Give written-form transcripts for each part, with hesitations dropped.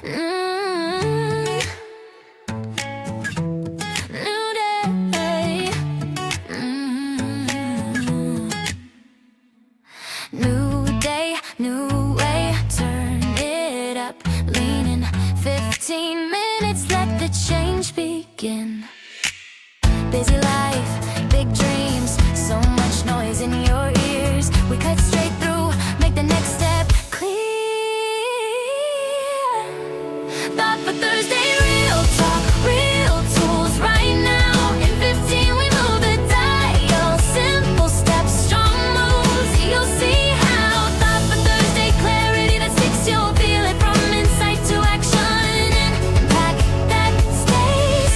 Mm, New day. Mm, New day, new way. Turn it up, leaning 15 minutes. Let the change begin. Busy life, big dreams, so much noise in your ears. We cut straight through, make the next step clear. Thought for Thursday, real talk, real tools right now. In 15 we move the dial, simple steps, strong moves, you'll see how. Thought for Thursday, clarity that sticks, you'll feel it from insight to action. And impact that stays.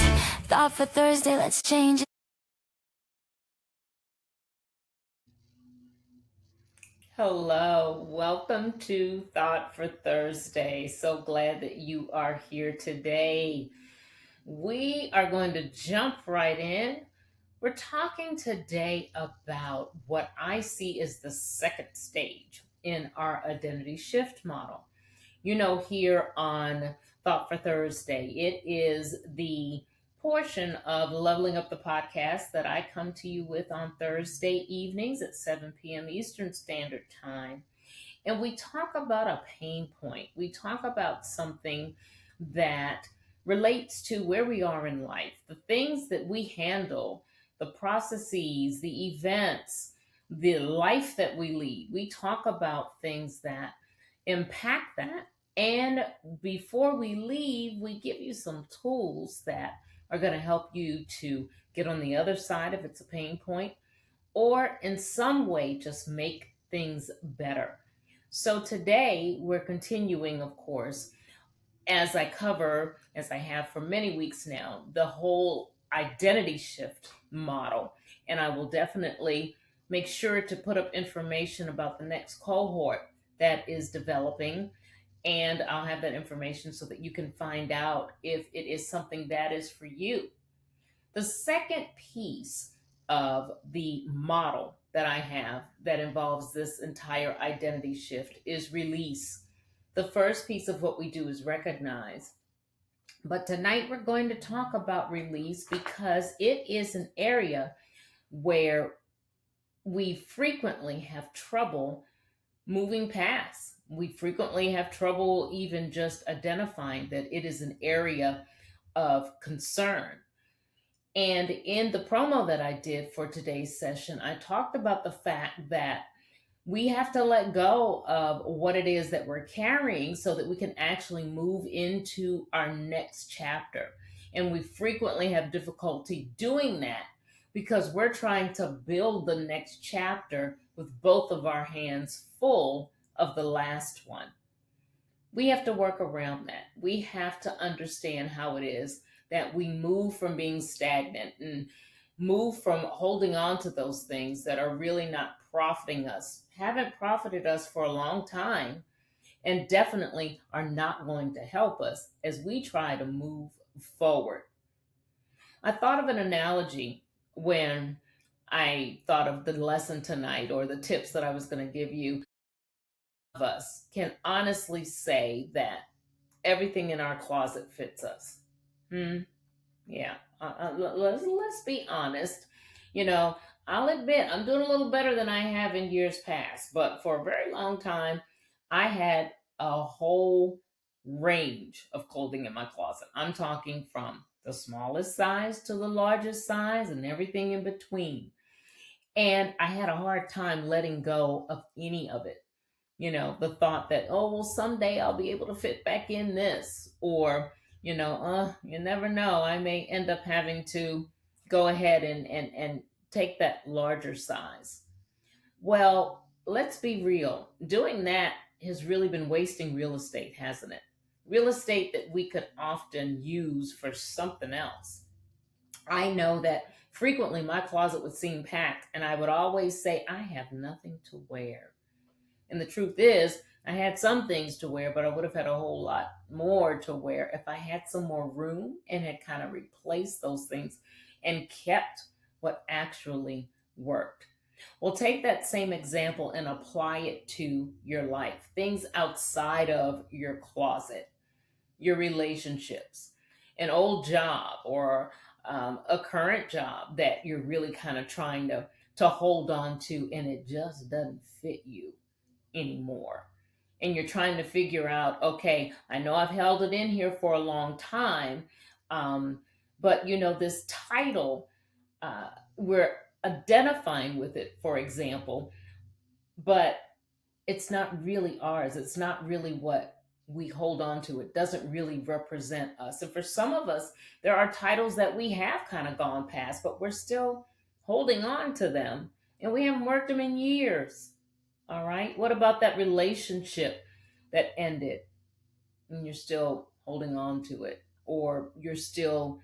Thought for Thursday, let's change it. Hello, welcome to Thought for Thursday. So glad that you are here today. We are going to jump right in. We're talking today about what I see as the second stage in our identity shift model. You know, here on Thought for Thursday, it is the portion of Leveling Up the Podcast that I come to you with on Thursday evenings at 7 p.m. Eastern Standard Time. And we talk about a pain point. We talk about something that relates to where we are in life, the things that we handle, the processes, the events, the life that we lead. We talk about things that impact that. And before we leave, we give you some tools that are going to help you to get on the other side if it's a pain point, or in some way just make things better. So today we're continuing, of course, as I cover, as I have for many weeks now, the whole identity shift model. And I will definitely make sure to put up information about the next cohort that is developing. And I'll have that information so that you can find out if it is something that is for you. The second piece of the model that I have that involves this entire identity shift is release. The first piece of what we do is recognize. But tonight we're going to talk about release because it is an area where we frequently have trouble moving past. We frequently have trouble even just identifying that it is an area of concern. And in the promo that I did for today's session, I talked about the fact that we have to let go of what it is that we're carrying so that we can actually move into our next chapter. And we frequently have difficulty doing that because we're trying to build the next chapter with both of our hands full of the last one. We have to work around that. We have to understand how it is that we move from being stagnant and move from holding on to those things that are really not profiting us, haven't profited us for a long time, and definitely are not going to help us as we try to move forward. I thought of an analogy when I thought of the lesson tonight or the tips that I was going to give you. Of us can honestly say that everything in our closet fits us. Hmm. Yeah. Let's be honest. You know, I'll admit I'm doing a little better than I have in years past, but for a very long time, I had a whole range of clothing in my closet. I'm talking from the smallest size to the largest size and everything in between. And I had a hard time letting go of any of it. You know, the thought that, oh, well, someday I'll be able to fit back in this, or, you never know, I may end up having to go ahead and take that larger size. Well, let's be real. Doing that has really been wasting real estate, hasn't it? Real estate that we could often use for something else. I know that frequently my closet would seem packed, and I would always say, I have nothing to wear. And the truth is, I had some things to wear, but I would have had a whole lot more to wear if I had some more room and had kind of replaced those things and kept what actually worked. Well, take that same example and apply it to your life, things outside of your closet. your relationships, an old job, or a current job that you're really kind of trying to hold on to, and it just doesn't fit you anymore. And you're trying to figure out, okay, I know I've held it in here for a long time, um, but this title, we're identifying with it, for example, but it's not really ours. It's not really what we hold on to. It doesn't really represent us. And for some of us, there are titles that we have kind of gone past, but we're still holding on to them and we haven't worked them in years. All right. What about that relationship that ended and you're still holding on to it? Or you're still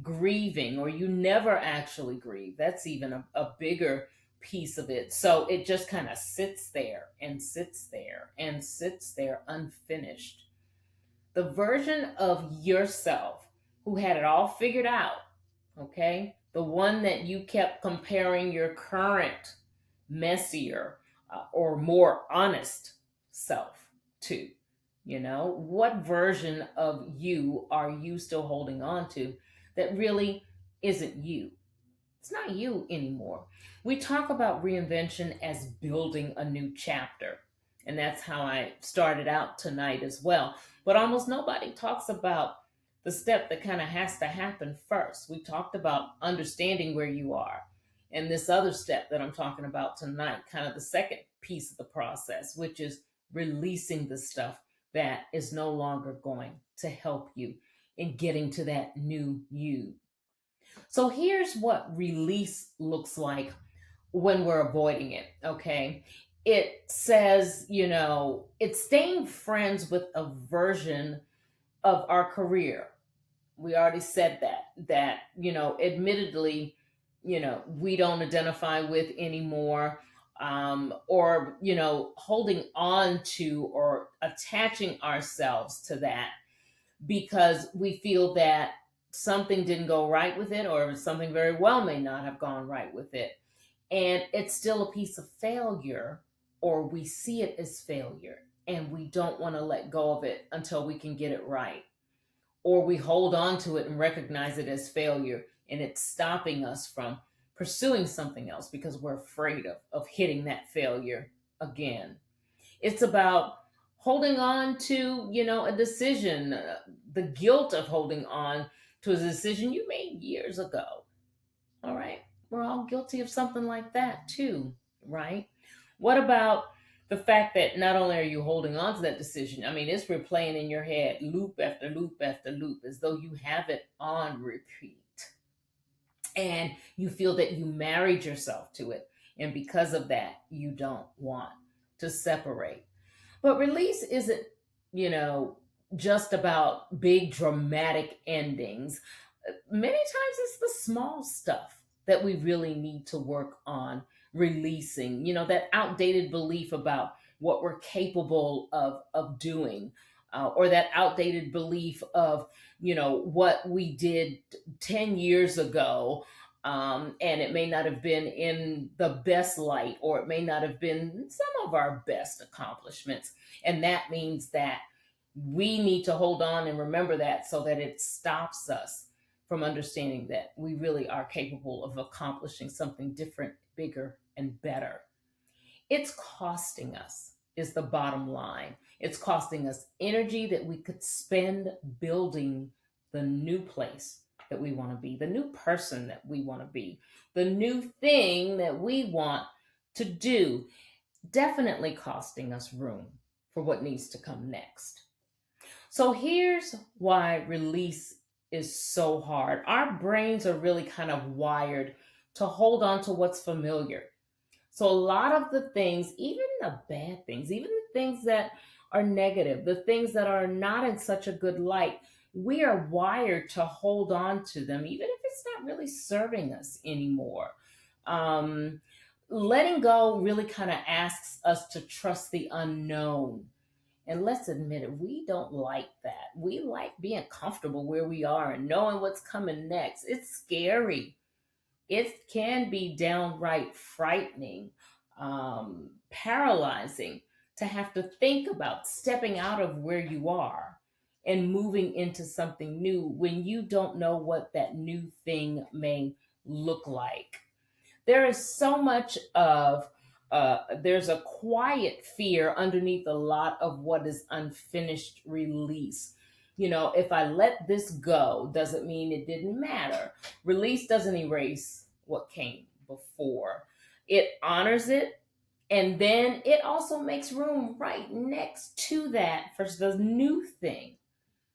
grieving, or you never actually grieve. That's even a bigger piece of it. So it just kind of sits there and sits there and sits there unfinished. The version of yourself who had it all figured out, okay? The one that you kept comparing your current, messier, or more honest self to. What version of you are you still holding on to that really isn't you? It's not you anymore. We talk about reinvention as building a new chapter. And that's how I started out tonight as well. But almost nobody talks about the step that kind of has to happen first. We talked about understanding where you are. And this other step that I'm talking about tonight, kind of the second piece of the process, which is releasing the stuff that is no longer going to help you in getting to that new you. So here's what release looks like when we're avoiding it, okay? It says, it's staying friends with a version of our career. We already said that, admittedly, we don't identify with anymore, or, holding on to or attaching ourselves to that because we feel that something didn't go right with it, or something very well may not have gone right with it. And it's still a piece of failure, or we see it as failure, and we don't want to let go of it until we can get it right. Or we hold on to it and recognize it as failure, and it's stopping us from pursuing something else because we're afraid of hitting that failure again. It's about holding on to, a decision, the guilt of holding on to a decision you made years ago. All right. We're all guilty of something like that too, right? What about the fact that not only are you holding on to that decision, I mean, it's replaying in your head loop after loop after loop as though you have it on repeat. And you feel that you married yourself to it. And because of that, you don't want to separate. But release isn't, you know, just about big dramatic endings. Many times it's the small stuff that we really need to work on releasing, that outdated belief about what we're capable of doing. Or that outdated belief of, what we did 10 years ago, and it may not have been in the best light, or it may not have been some of our best accomplishments. And that means that we need to hold on and remember that, so that it stops us from understanding that we really are capable of accomplishing something different, bigger, and better. It's costing us, is the bottom line. It's costing us energy that we could spend building the new place that we want to be, the new person that we want to be, the new thing that we want to do. Definitely costing us room for what needs to come next. So here's why release is so hard. Our brains are really kind of wired to hold on to what's familiar. So a lot of the things, even the bad things, even the things that are negative, the things that are not in such a good light, we are wired to hold on to them, even if it's not really serving us anymore. Um, Letting go really kind of asks us to trust the unknown. And let's admit it, we don't like that. We like being comfortable where we are and knowing what's coming next. It's scary. It can be downright frightening, paralyzing to have to think about stepping out of where you are and moving into something new when you don't know what that new thing may look like. There is so much of there's a quiet fear underneath a lot of what is unfinished release. You know, if I let this go, doesn't mean it didn't matter. Release doesn't erase what came before, it honors it. And then it also makes room right next to that for the new thing.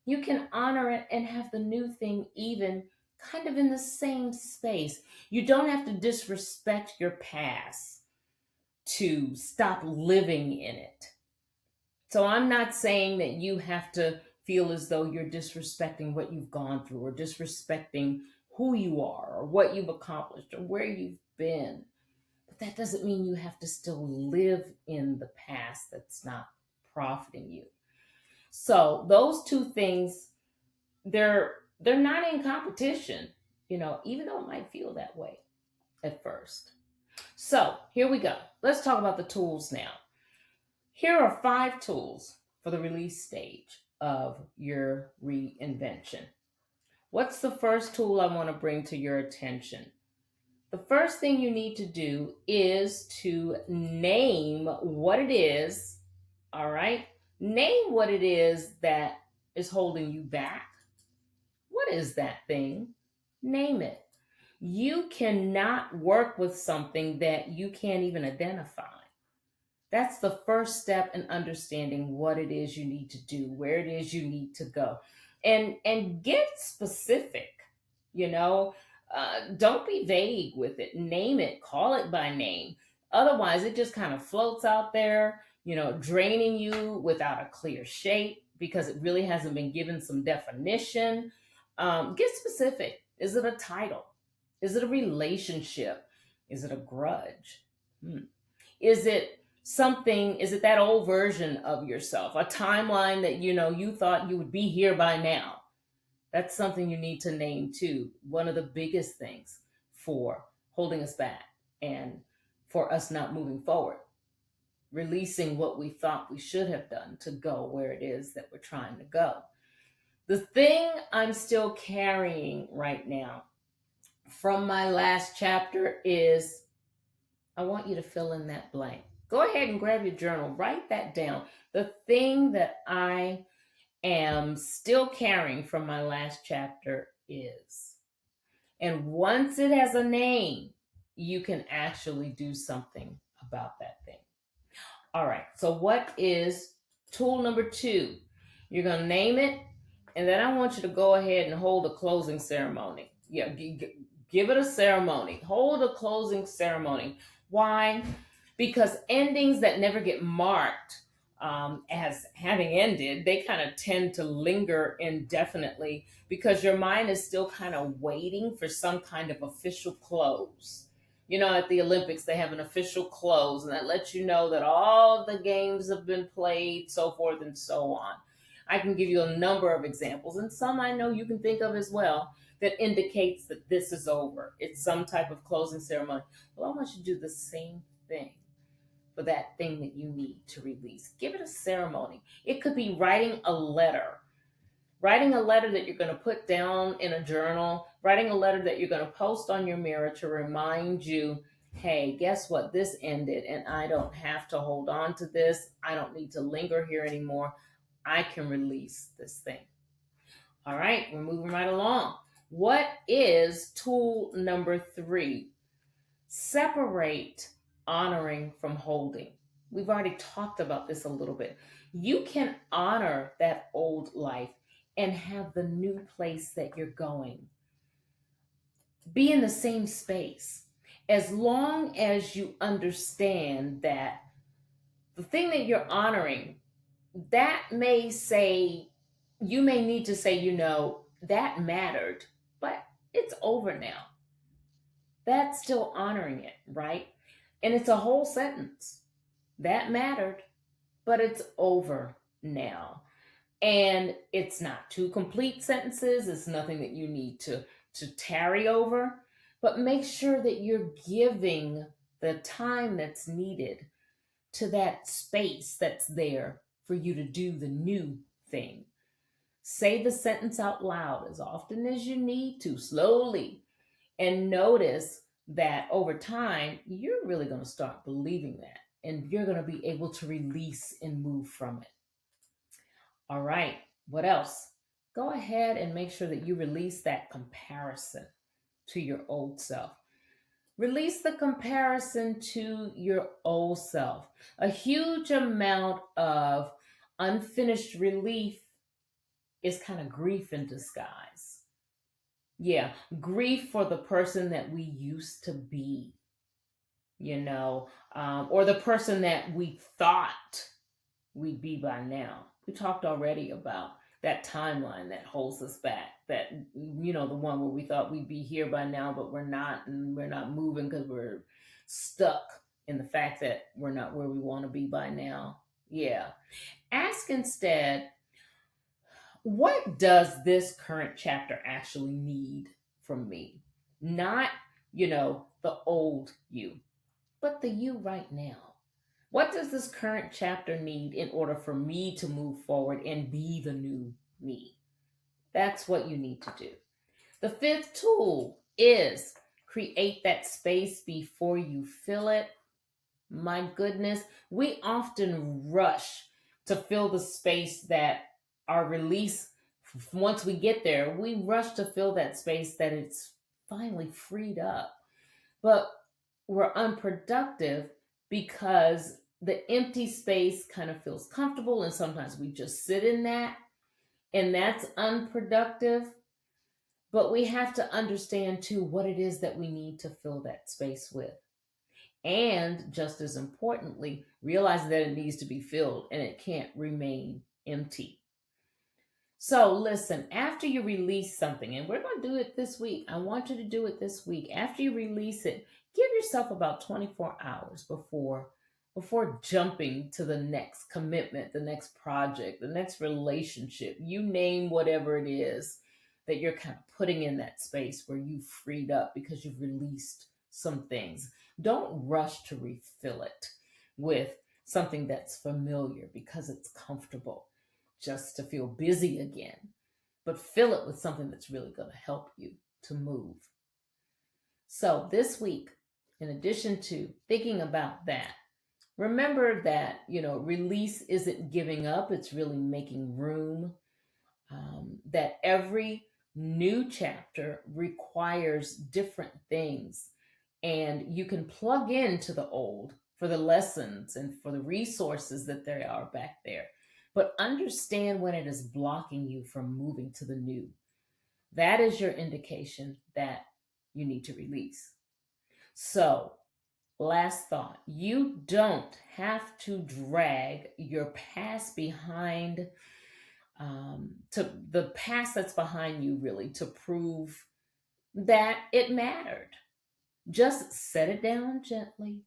You can honor it and have the new thing even kind of in the same space. You don't have to disrespect your past to stop living in it. So I'm not saying that you have to feel as though you're disrespecting what you've gone through or disrespecting who you are or what you've accomplished or where you've been. But that doesn't mean you have to still live in the past that's not profiting you. So those two things, they're not in competition, even though it might feel that way at first. So here we go. Let's talk about the tools now. Here are 5 tools for the release stage of your reinvention. What's the first tool I want to bring to your attention? The first thing you need to do is to name what it is. All right? Name what it is that is holding you back. What is that thing? Name it. You cannot work with something that you can't even identify. That's the first step in understanding what it is you need to do, where it is you need to go. And get specific, you know. Don't be vague with it. Name it, call it by name. Otherwise, it just kind of floats out there, draining you without a clear shape because it really hasn't been given some definition. Get specific. Is it a title? Is it a relationship? Is it a grudge? Is it something, is it that old version of yourself? A timeline that you thought you would be here by now? That's something you need to name too. One of the biggest things for holding us back and for us not moving forward. Releasing what we thought we should have done to go where it is that we're trying to go. The thing I'm still carrying right now from my last chapter is I want you to fill in that blank. Go ahead and grab your journal, write that down. The thing that I am still carrying from my last chapter is. And once it has a name, you can actually do something about that thing. All right, so what is tool number 2? You're going to name it, and then I want you to go ahead and hold a closing ceremony. Yeah, give it a ceremony. Hold a closing ceremony. Why? Because endings that never get marked as having ended, they kind of tend to linger indefinitely because your mind is still kind of waiting for some kind of official close. At the Olympics, they have an official close, and that lets you know that all the games have been played, so forth and so on. I can give you a number of examples, and some I know you can think of as well, that indicates that this is over. It's some type of closing ceremony. Well, I want you to do the same thing for that thing that you need to release. Give it a ceremony. It could be writing a letter that you're going to put down in a journal, writing a letter that you're going to post on your mirror to remind you, hey, guess what? This ended, and I don't have to hold on to this. I don't need to linger here anymore. I can release this thing. All right, we're moving right along. What is tool number 3? Separate honoring from holding. We've already talked about this a little bit. You can honor that old life and have the new place that you're going. Be in the same space. As long as you understand that the thing that you're honoring, that may say, you may need to say, that mattered, but it's over now. That's still honoring it, right? And it's a whole sentence. That mattered, but it's over now. And it's not 2 complete sentences. It's nothing that you need to tarry over, but make sure that you're giving the time that's needed to that space that's there for you to do the new thing. Say the sentence out loud as often as you need to, slowly, and notice that over time, you're really going to start believing that and you're going to be able to release and move from it. All right, what else? Go ahead and make sure that you release that comparison to your old self. Release the comparison to your old self. A huge amount of unfinished relief is kind of grief in disguise. Yeah, grief for the person that we used to be, or the person that we thought we'd be by now. We talked already about that timeline that holds us back, that, the one where we thought we'd be here by now, but we're not, and we're not moving because we're stuck in the fact that we're not where we want to be by now. Yeah. Ask instead, what does this current chapter actually need from me? Not, the old you, but the you right now. What does this current chapter need in order for me to move forward and be the new me? That's what you need to do. The fifth tool is create that space before you fill it. My goodness, we often rush to fill the space that our release, once we get there, we rush to fill that space that it's finally freed up. But we're unproductive because the empty space kind of feels comfortable, and sometimes we just sit in that, and that's unproductive. But we have to understand too what it is that we need to fill that space with. And just as importantly, realize that it needs to be filled and it can't remain empty. So, listen, after you release something, and we're going to do it this week, I want you to do it this week. After you release it, give yourself about 24 hours before jumping to the next commitment, the next project, the next relationship. You name whatever it is that you're kind of putting in that space where you've freed up because you've released some things. Don't rush to refill it with something that's familiar because it's comfortable, just to feel busy again, but fill it with something that's really going to help you to move. So this week, in addition to thinking about that, remember that, release isn't giving up, it's really making room. That every new chapter requires different things, and you can plug into the old for the lessons and for the resources that there are back there. But understand when it is blocking you from moving to the new. That is your indication that you need to release. So, last thought, you don't have to drag your past behind, to the past that's behind you, really, to prove that it mattered. Just set it down gently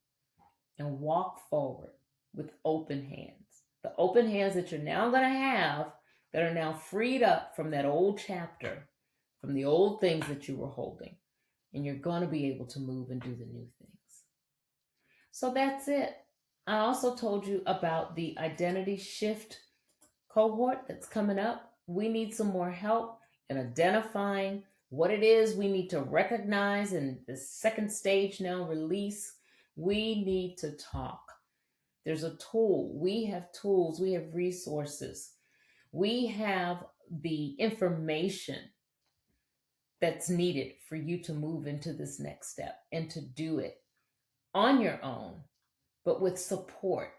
and walk forward with open hands. The open hands that you're now going to have, that are now freed up from that old chapter, from the old things that you were holding. And you're going to be able to move and do the new things. So that's it. I also told you about the identity shift cohort that's coming up. We need some more help in identifying what it is we need to recognize in the second stage now, release. We need to talk. There's a tool. We have tools. We have resources. We have the information that's needed for you to move into this next step and to do it on your own, but with support,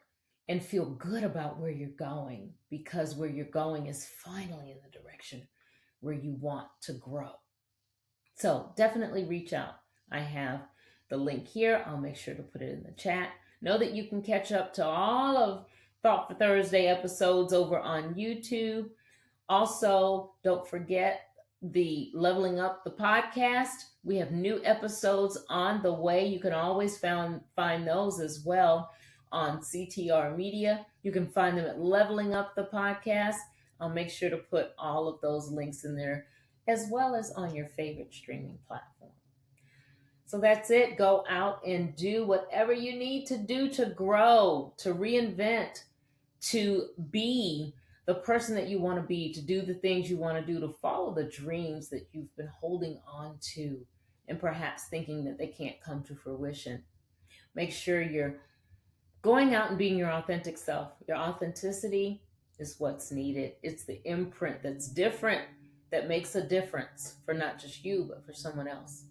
and feel good about where you're going, because where you're going is finally in the direction where you want to grow. So definitely reach out. I have the link here. I'll make sure to put it in the chat. Know that you can catch up to all of Thought for Thursday episodes over on YouTube. Also, don't forget the Leveling Up the podcast. We have new episodes on the way. You can always find those as well on CTR Media. You can find them at Leveling Up the podcast. I'll make sure to put all of those links in there, as well as on your favorite streaming platform. So that's it. Go out and do whatever you need to do to grow, to reinvent, to be the person that you want to be, to do the things you want to do, to follow the dreams that you've been holding on to and perhaps thinking that they can't come to fruition. Make sure you're going out and being your authentic self. Your authenticity is what's needed. It's the imprint that's different that makes a difference for not just you, but for someone else.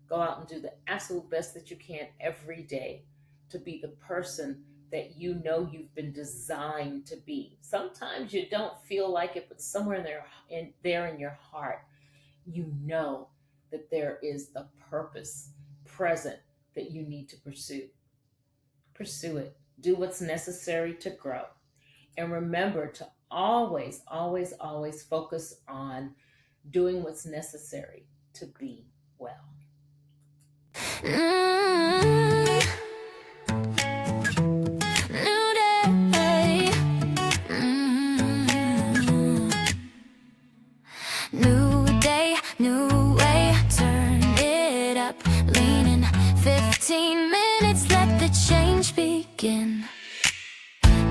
Go out and do the absolute best that you can every day to be the person that you know you've been designed to be. Sometimes you don't feel like it, but somewhere there in your heart, you know that there is a purpose present that you need to pursue. Pursue it. Do what's necessary to grow. And remember to always, always, always focus on doing what's necessary to be well. Mm, New day. Mm. New day, new way. Turn it up, leaning 15 minutes, let the change begin.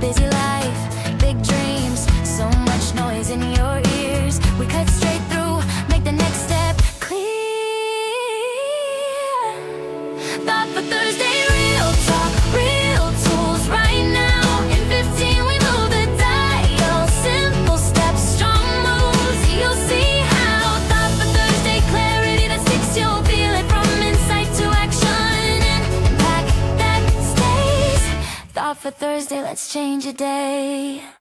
Busy life, big dreams, so much noise in your ears. We cut straight through, make the next step clear. Thought for Thursday, real talk, real tools right now. In 15 we move the dial, simple steps, strong moves, you'll see how. Thought for Thursday, clarity that sticks, you'll feel it from insight to action, and impact that stays. Thought for Thursday, let's change a day.